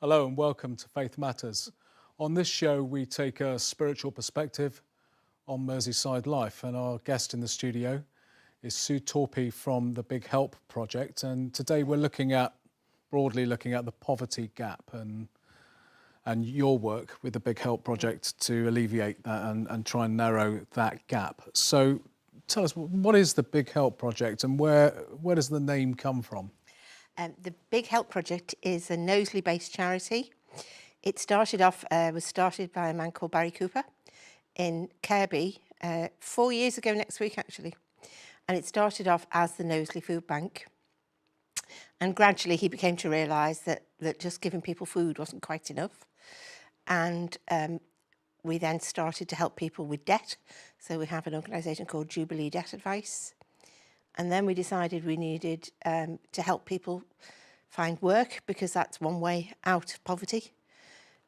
Hello and welcome to Faith Matters. On this show, we take a spiritual perspective on Merseyside life, and our guest in the studio is Torpy from the Big Help Project. And today we're broadly looking at the poverty gap and your work with the Big Help Project to alleviate that and try and narrow that gap. So tell us, what is the Big Help Project and where does the name come from? The Big Help Project is a Knowsley-based charity. It was started by a man called Barry Cooper in Kirby 4 years ago next week, actually. And it started off as the Knowsley Food Bank. And gradually he became to realise that just giving people food wasn't quite enough. And we then started to help people with debt. So we have an organisation called Jubilee Debt Advice. And then we decided we needed to help people find work, because that's one way out of poverty.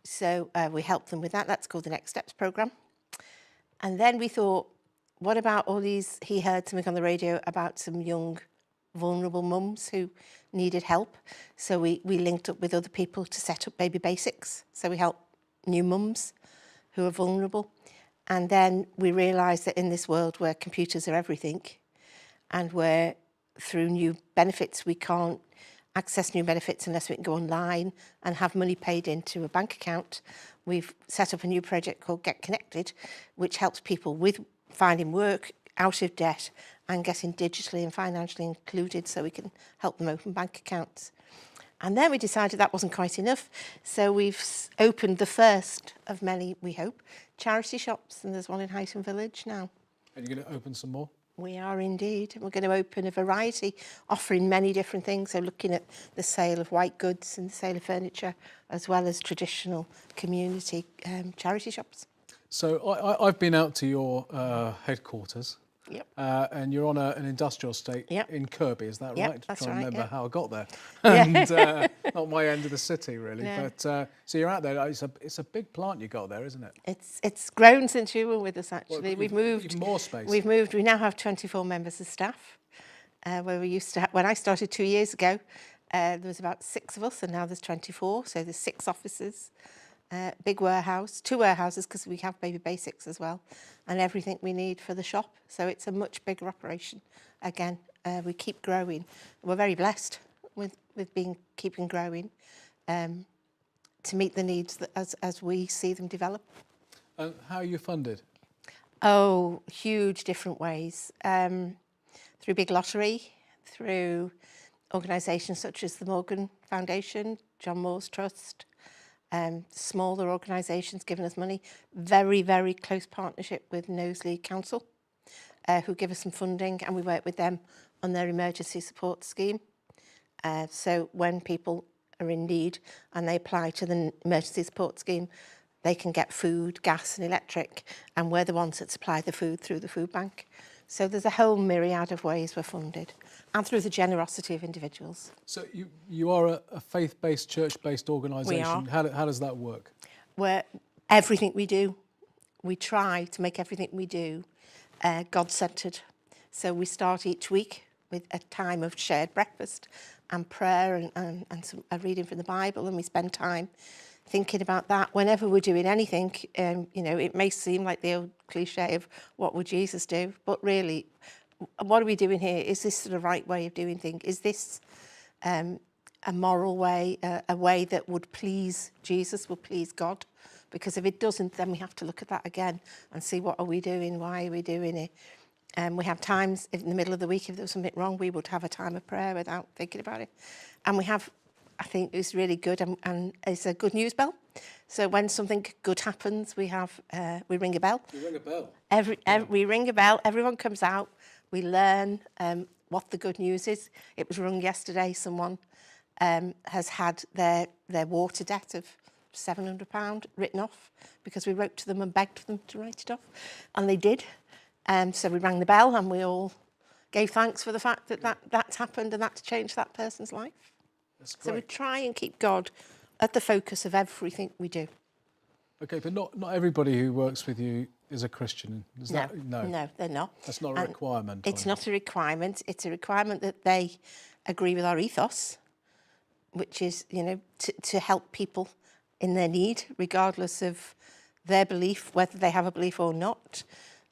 So we helped them with that. That's called the Next Steps programme. And then we thought, what about all these? He heard something on the radio about some young, vulnerable mums who needed help. So we linked up with other people to set up Baby Basics. So we help new mums who are vulnerable. And then we realised that in this world where computers are everything, and where through new benefits we can't access new benefits unless we can go online and have money paid into a bank account, we've set up a new project called Get Connected, which helps people with finding work, out of debt, and getting digitally and financially included, so we can help them open bank accounts. And then we decided that wasn't quite enough, so we've opened the first of many, we hope, charity shops, and there's one in Highton Village now. And you're going to open some more? We are indeed. We're going to open a variety, offering many different things. So looking at the sale of white goods and the sale of furniture, as well as traditional community charity shops. So I've been out to your headquarters. Yep. And you're on an industrial estate in Kirby, is that Yep, right? that's I'm trying to remember how I got there. Yeah. And not my end of the city, really. No. But so you're out there. It's a big plant you got there, isn't it? It's grown since you were with us, actually. Well, we've moved. Even more space. We've moved. We now have 24 members of staff. Where we used to when I started 2 years ago, there was about 6 of us, and now there's 24. So there's 6 offices. Big warehouse, 2 warehouses, because we have Baby Basics as well, and everything we need for the shop. So it's a much bigger operation. Again, we keep growing. We're very blessed with keeping growing to meet the needs as we see them develop. And how are you funded? Oh, huge different ways. Through Big Lottery, through organisations such as the Morgan Foundation, John Moore's Trust, smaller organisations giving us money. Very, very close partnership with Knowsley Council, who give us some funding, and we work with them on their emergency support scheme. So when people are in need and they apply to the emergency support scheme, they can get food, gas and electric, and we're the ones that supply the food through the food bank. So there's a whole myriad of ways we're funded, and through the generosity of individuals. So you are a faith-based, church-based organisation. We are. How does that work? Everything we do, we try to make everything we do God-centred. So we start each week with a time of shared breakfast and prayer and a reading from the Bible, and we spend time thinking about that whenever we're doing anything. It may seem like the old cliche of what would Jesus do, but really, what are we doing here? Is this the right way of doing things? Is this a moral way, a way that would please Jesus, would please God? Because if it doesn't, then we have to look at that again and see, what are we doing? Why are we doing it? We have times in the middle of the week, if there was something wrong, we would have a time of prayer without thinking about it. And we have, I think it's really good, and it's a good news bell. So when something good happens, we ring a bell. You ring a bell? We ring a bell, everyone comes out, we learn what the good news is. It was rung yesterday, someone has had their water debt of £700 written off, because we wrote to them and begged them to write it off, and they did. So we rang the bell, and we all gave thanks for the fact that that's happened, and that's changed that person's life. That's great. So we try and keep God at the focus of everything we do. Okay, but not everybody who works with you is a Christian. No, they're not. That's not a requirement. It's not a requirement. It's a requirement that they agree with our ethos, which is, you know, to help people in their need, regardless of their belief, whether they have a belief or not,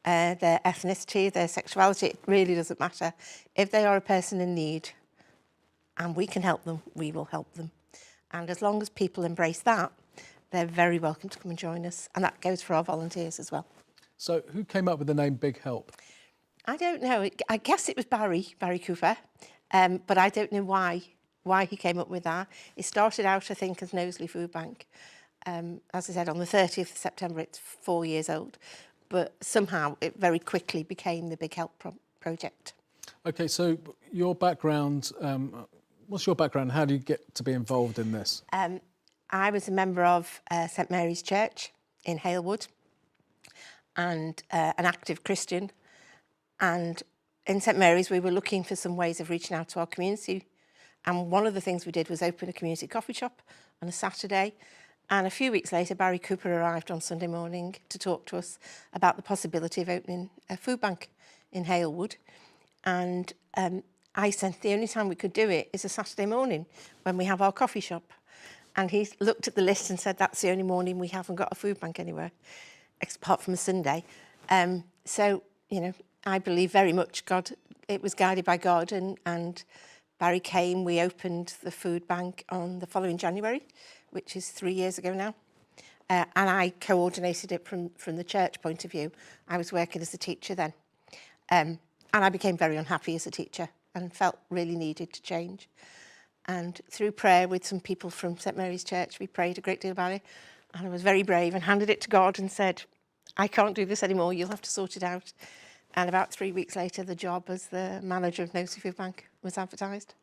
their ethnicity, their sexuality, it really doesn't matter. If they are a person in need and we can help them, we will help them. And as long as people embrace that, they're very welcome to come and join us. And that goes for our volunteers as well. So who came up with the name Big Help? I don't know. I guess it was Barry Cooper, but I don't know why he came up with that. It started out, I think, as Knowsley Food Bank. As I said, on the 30th of September, it's 4 years old. But somehow it very quickly became the Big Help project. OK, so your background, what's your background? How do you get to be involved in this? I was a member of St Mary's Church in Halewood and an active Christian. And in St Mary's, we were looking for some ways of reaching out to our community. And one of the things we did was open a community coffee shop on a Saturday. And a few weeks later, Barry Cooper arrived on Sunday morning to talk to us about the possibility of opening a food bank in Halewood. And I said the only time we could do it is a Saturday morning when we have our coffee shop. And he looked at the list and said, that's the only morning we haven't got a food bank anywhere, apart from a Sunday. So, you know, I believe very much it was guided by God, and Barry came, we opened the food bank on the following January, which is 3 years ago now. And I coordinated it from the church point of view. I was working as a teacher then. And I became very unhappy as a teacher and felt really needed to change. And through prayer with some people from St Mary's Church, we prayed a great deal about it. And I was very brave and handed it to God and said, I can't do this anymore, you'll have to sort it out. And about 3 weeks later, the job as the manager of Knowsley Food Bank was advertised.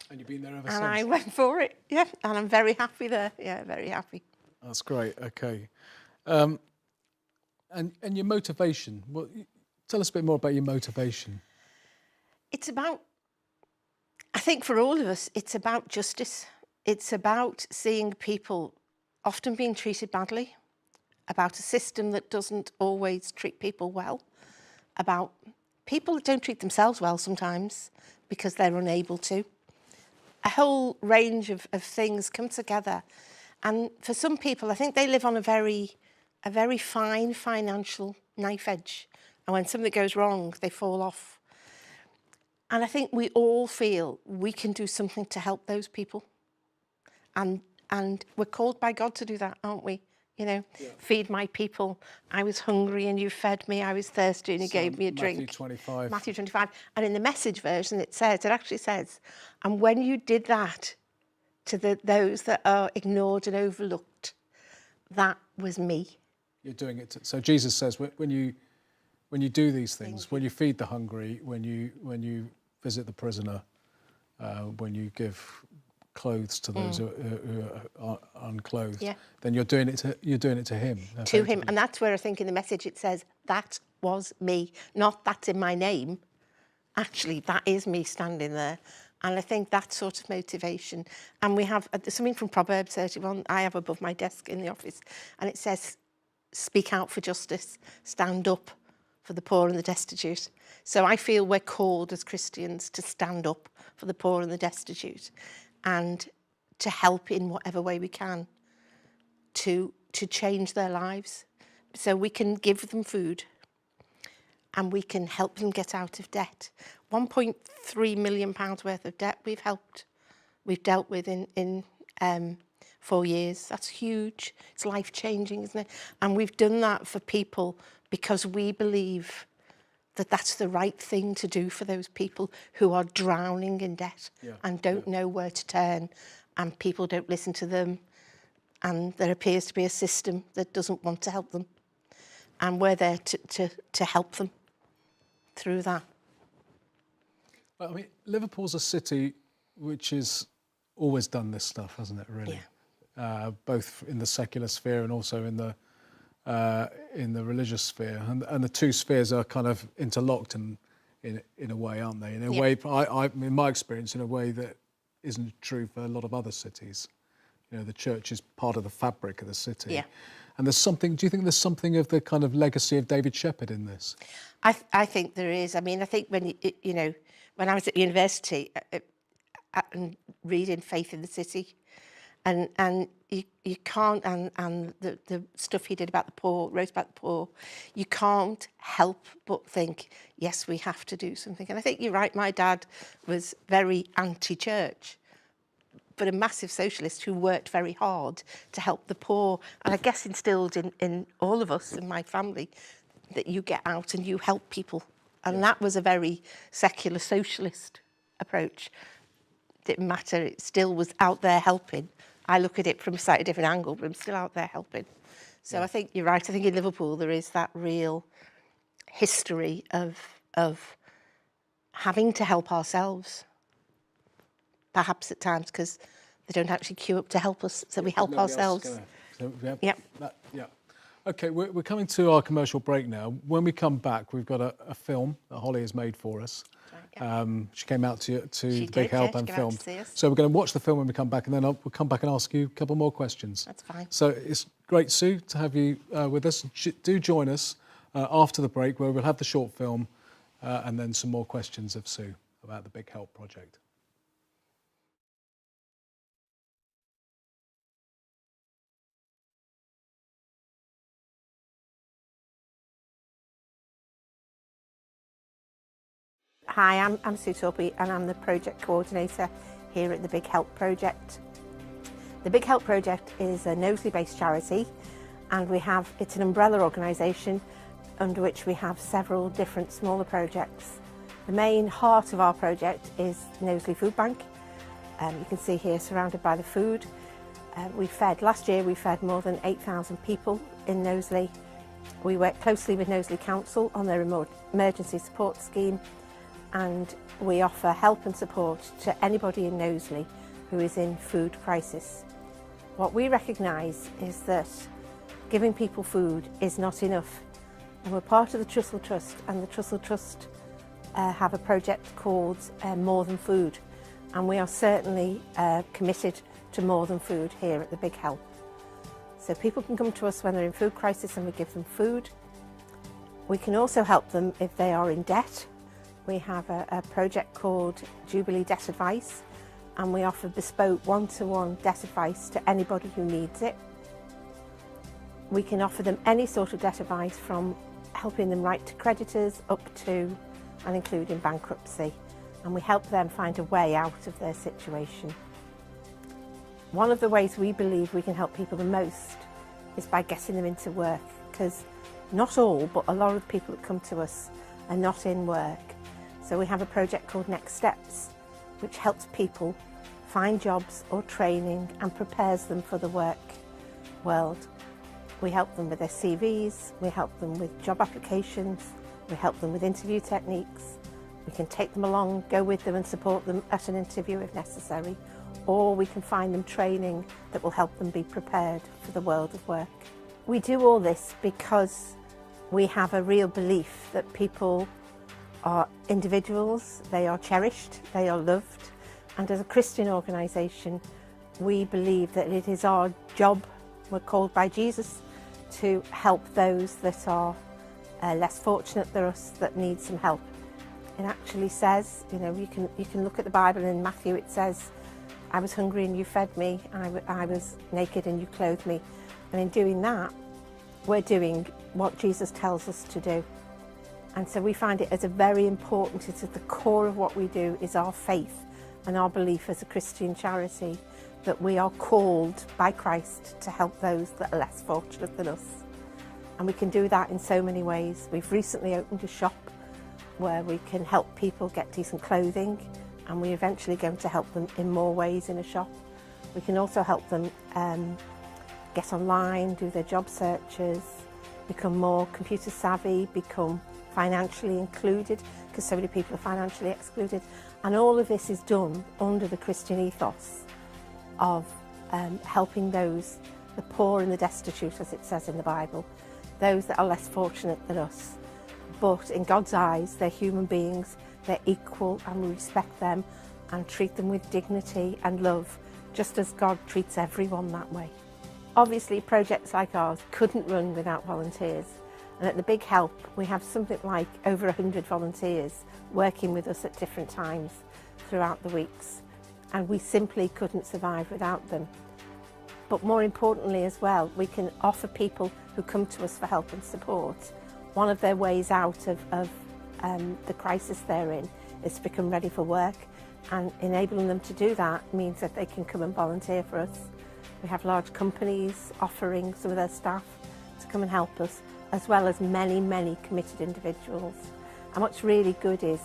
And you've been there ever since? since? And I went for it, yeah. And I'm very happy there, yeah, very happy. That's great, OK. And your motivation, well, tell us a bit more about your motivation. It's about, I think for all of us, it's about justice. It's about seeing people often being treated badly, about a system that doesn't always treat people well, about people that don't treat themselves well sometimes because they're unable to. A whole range of things come together. And for some people, I think they live on a very fine financial knife edge. And when something goes wrong, they fall off. And I think we all feel we can do something to help those people. And we're called by God to do that, aren't we? You know, feed my people. I was hungry and you fed me. I was thirsty and you gave me a drink. Matthew 25. Matthew 25. And in the Message version, it actually says, and when you did that to those that are ignored and overlooked, that was me. You're doing it. So Jesus says, when you do these things, when you feed the hungry, when you visit the prisoner, when you give clothes to those who are unclothed, then you're doing it to him. To him. And that's where I think in the Message it says, that was me, not that's in my name. Actually, that is me standing there. And I think that sort of motivation. And we have something from Proverbs 31, I have above my desk in the office, and it says, speak out for justice, stand up for the poor and the destitute. So I feel we're called as Christians to stand up for the poor and the destitute, and to help in whatever way we can to change their lives. So we can give them food and we can help them get out of debt. £1.3 million worth of debt we've dealt with in 4 years. That's huge. It's life-changing, isn't it? And we've done that for people because we believe that that's the right thing to do for those people who are drowning in debt and don't know where to turn, and people don't listen to them, and there appears to be a system that doesn't want to help them, and we're there to help them through that. Well, I mean, Liverpool's a city which has always done this stuff, hasn't it, really? Yeah. Both in the secular sphere and also in the religious sphere, and the two spheres are kind of interlocked in a way, aren't they? In a way, in my experience, in a way that isn't true for a lot of other cities. You know, the church is part of the fabric of the city. Yeah. And there's something. Do you think there's something of the kind of legacy of David Shepherd in this? I think there is. I mean, I think when I was at university, and reading Faith in the City. And you can't, and the stuff he did about the poor, wrote about the poor, you can't help but think, yes, we have to do something. And I think you're right, my dad was very anti-church, but a massive socialist who worked very hard to help the poor. And I guess instilled in all of us, in my family, that you get out and you help people. And that was a very secular socialist approach. Didn't matter, it still was out there helping. I look at it from a slightly different angle, but I'm still out there helping. So I think you're right. I think in Liverpool there is that real history of having to help ourselves, perhaps at times because they don't actually queue up to help us, so we help ourselves. Yeah. Okay, we're coming to our commercial break now. When we come back, we've got a film that Holly has made for us. She came out to the Big Help and filmed. So we're going to watch the film when we come back, and then we'll come back and ask you a couple more questions. That's fine. So it's great, Sue, to have you with us. Do join us after the break, where we'll have the short film and then some more questions of Sue about the Big Help project. Hi, I'm Sue Torpy and I'm the project coordinator here at the Big Help Project. The Big Help Project is a Knowsley-based charity, and it's an umbrella organisation under which we have several different smaller projects. The main heart of our project is Knowsley Food Bank. You can see here surrounded by the food. Last year we fed more than 8,000 people in Knowsley. We work closely with Knowsley Council on their emergency support scheme, and we offer help and support to anybody in Knowsley who is in food crisis. What we recognise is that giving people food is not enough, and we're part of the Trussell Trust, and the Trussell Trust have a project called More Than Food, and we are certainly committed to more than food here at the Big Help. So people can come to us when they're in food crisis and we give them food. We can also help them if they are in debt. We have a project called Jubilee Debt Advice, and we offer bespoke one-to-one debt advice to anybody who needs it. We can offer them any sort of debt advice, from helping them write to creditors up to and including bankruptcy, and we help them find a way out of their situation. One of the ways we believe we can help people the most is by getting them into work, because not all, but a lot of people that come to us are not in work. So we have a project called Next Steps, which helps people find jobs or training and prepares them for the work world. We help them with their CVs, we help them with job applications, we help them with interview techniques. We can take them along, go with them and support them at an interview if necessary, or we can find them training that will help them be prepared for the world of work. We do all this because we have a real belief that people are individuals, they are cherished, they are loved, and as a Christian organisation we believe that it is our job, we're called by Jesus, to help those that are less fortunate than us, that need some help. It actually says, you can look at the Bible, and in Matthew it says, I was hungry and you fed me, I was naked and you clothed me. And in doing that, we're doing what Jesus tells us to do. And so we find it as a very important, it's at the core of what we do, is our faith and our belief as a Christian charity that we are called by Christ to help those that are less fortunate than us. And we can do that in so many ways. We've recently opened a shop where we can help people get decent clothing, and we're eventually going to help them in more ways in a shop. We can also help them get online, do their job searches, become more computer savvy, become financially included, because so many people are financially excluded. And all of this is done under the Christian ethos of helping those, the poor and the destitute, as it says in the Bible, those that are less fortunate than us. But in God's eyes, they're human beings, they're equal, and we respect them and treat them with dignity and love, just as God treats everyone that way. Obviously, projects like ours couldn't run without volunteers. And at the Big Help, we have something like over 100 volunteers working with us at different times throughout the weeks. and we simply couldn't survive without them. But more importantly as well, we can offer people who come to us for help and support, one of their ways out of the crisis they're in is to become ready for work, and enabling them to do that means that they can come and volunteer for us. We have large companies offering some of their staff to come and help us, as well as many, many committed individuals. And what's really good is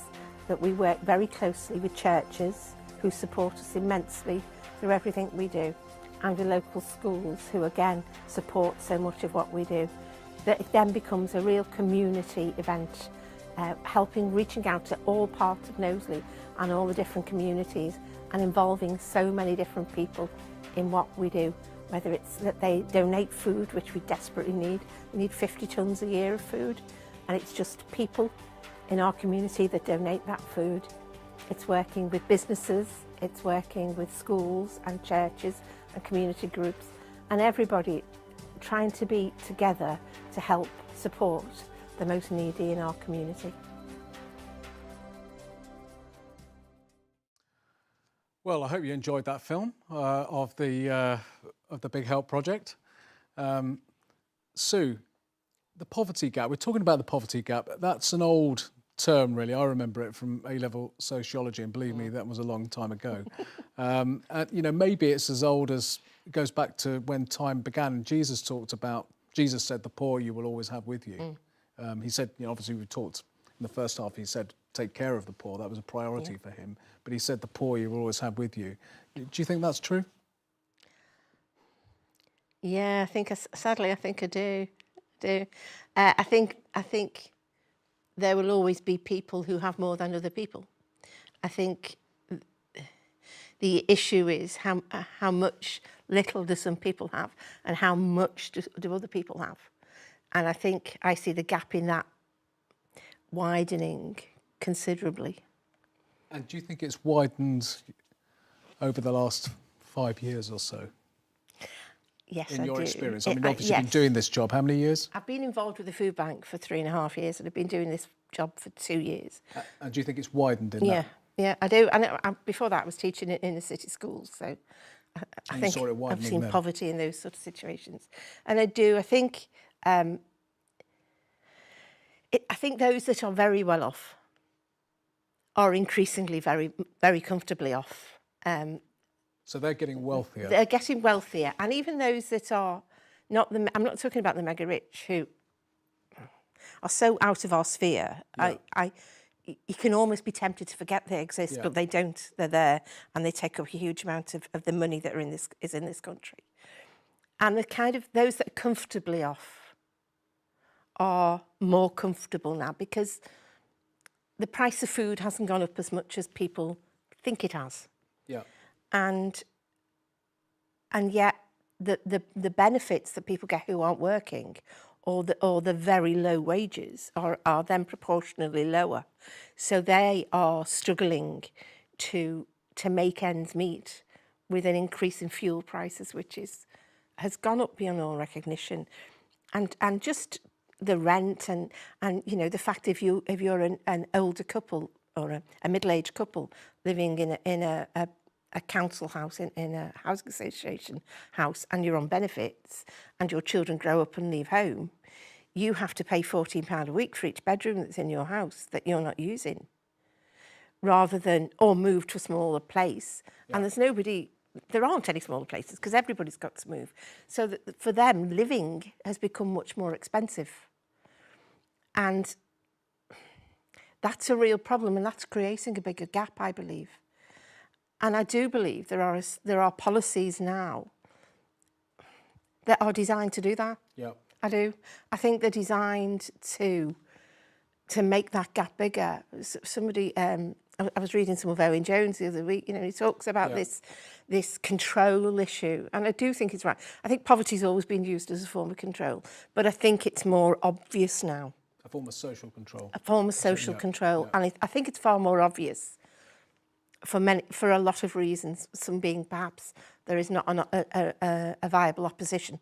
that we work very closely with churches who support us immensely through everything we do, and with local schools who again support so much of what we do. That it then becomes a real community event, reaching out to all parts of Knowsley and all the different communities, and involving so many different people in what we do, whether it's that they donate food, which we desperately need. We need 50 tonnes a year of food, and it's just people in our community that donate that food. It's working with businesses, it's working with schools and churches and community groups, and everybody trying to be together to help support the most needy in our community. Well, I hope you enjoyed that film of the Big Help Project. Sue, the poverty gap, we're talking about the poverty gap. That's an old term, really. I remember it from A-level sociology, and believe me, that was a long time ago. And, you know, maybe it's as old as, it goes back to when time began. Jesus said, the poor you will always have with you. He said, you know, obviously we talked in the first half, he said, take care of the poor. That was a priority for him. But he said, the poor you will always have with you. Do you think that's true? Yeah, sadly, I think I do. I think there will always be people who have more than other people. I think the issue is how much little do some people have, and how much do other people have. And I think I see the gap in that widening considerably. And do you think it's widened over the last 5 years or so? Yes, in I your do. experience? I mean, obviously you've been doing this job how many years? I've been involved with the food bank for 3.5 years, and I've been doing this job for 2 years. And do you think it's widened in that? Yeah, I do. And before that, I was teaching in the city schools, so I think saw it I've seen then. poverty in those sort of situations. And I do. I think those that are very well off are increasingly very, very comfortably off. So they're getting wealthier. They're getting wealthier, and even those that are not I'm not talking about the mega rich who are so out of our sphere. Yeah. You can almost be tempted to forget they exist, but they don't. They're there, and they take up a huge amount of the money that is in this country. And the kind of those that are comfortably off are more comfortable now, because the price of food hasn't gone up as much as people think it has. Yeah. And yet the benefits that people get who aren't working, or the very low wages are then proportionally lower. So they are struggling to make ends meet with an increase in fuel prices, which has gone up beyond all recognition. And just the rent and you know, the fact if you're an older couple or a middle-aged couple living in a council house, in a housing association house, and you're on benefits, and your children grow up and leave home, you have to pay £14 a week for each bedroom that's in your house that you're not using, rather than, or move to a smaller place. Yeah. And there aren't any smaller places, because everybody's got to move. So that for them, living has become much more expensive. And that's a real problem, and that's creating a bigger gap, I believe. And I do believe there are policies now that are designed to do that. Yeah, I do. I think they're designed to make that gap bigger. Somebody, I was reading some of Owen Jones the other week. You know, he talks about this control issue, and I do think it's right. I think poverty's always been used as a form of control, but I think it's more obvious now. A form of social control. A form of social control, and I think it's far more obvious for a lot of reasons, some being perhaps there is not a viable opposition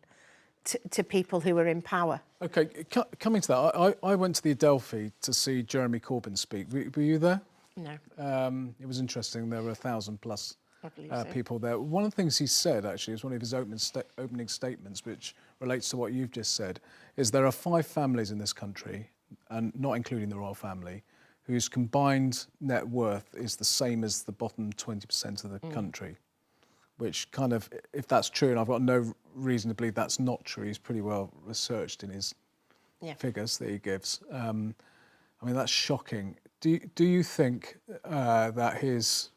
to people who are in power. Okay, coming to that, I went to the Adelphi to see Jeremy Corbyn speak. Were you there? No. It was interesting. There were 1,000+ I believe so. people there. One of the things he said, actually, is one of his opening statements, which relates to what you've just said, is there are 5 families in this country, and not including the royal family, whose combined net worth is the same as the bottom 20% of the country, which kind of, if that's true, and I've got no reason to believe that's not true, he's pretty well researched in his figures that he gives. I mean, that's shocking. Do you think that his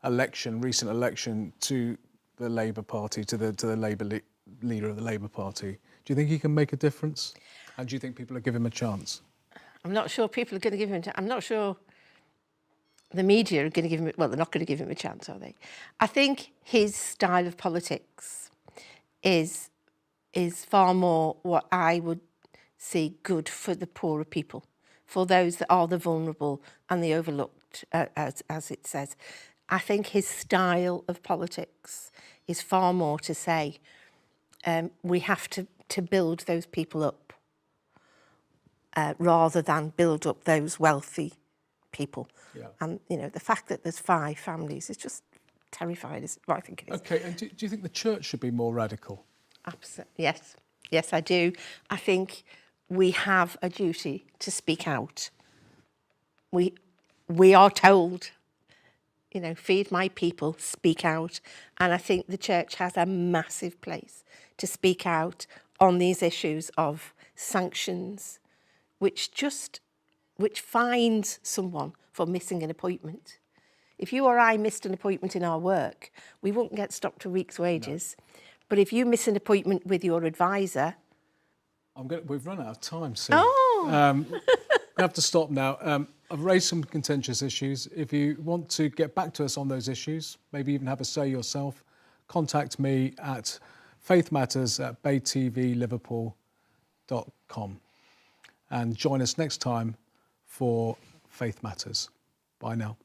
recent election to the Labour Party, to the Labour leader of the Labour Party, do you think he can make a difference? And do you think people will give him a chance? I'm not sure people are going to give him. I'm not sure the media are going to give him. Well, they're not going to give him a chance, are they? I think his style of politics is far more what I would see good for the poorer people, for those that are the vulnerable and the overlooked, as it says. I think his style of politics is far more to say we have to build those people up. Rather than build up those wealthy people. Yeah. And, the fact that there's 5 families is just terrifying, is what I think it is. Okay, and do you think the church should be more radical? Absolutely. Yes. Yes, I do. I think we have a duty to speak out. We are told, feed my people, speak out. And I think the church has a massive place to speak out on these issues of sanctions, which fines someone for missing an appointment. If you or I missed an appointment in our work, we wouldn't get stopped a week's wages. No. But if you miss an appointment with your advisor... We've run out of time, Sue. Oh! We have to stop now. I've raised some contentious issues. If you want to get back to us on those issues, maybe even have a say yourself, contact me at faithmatters@baytvliverpool.com. And join us next time for Faith Matters. Bye now.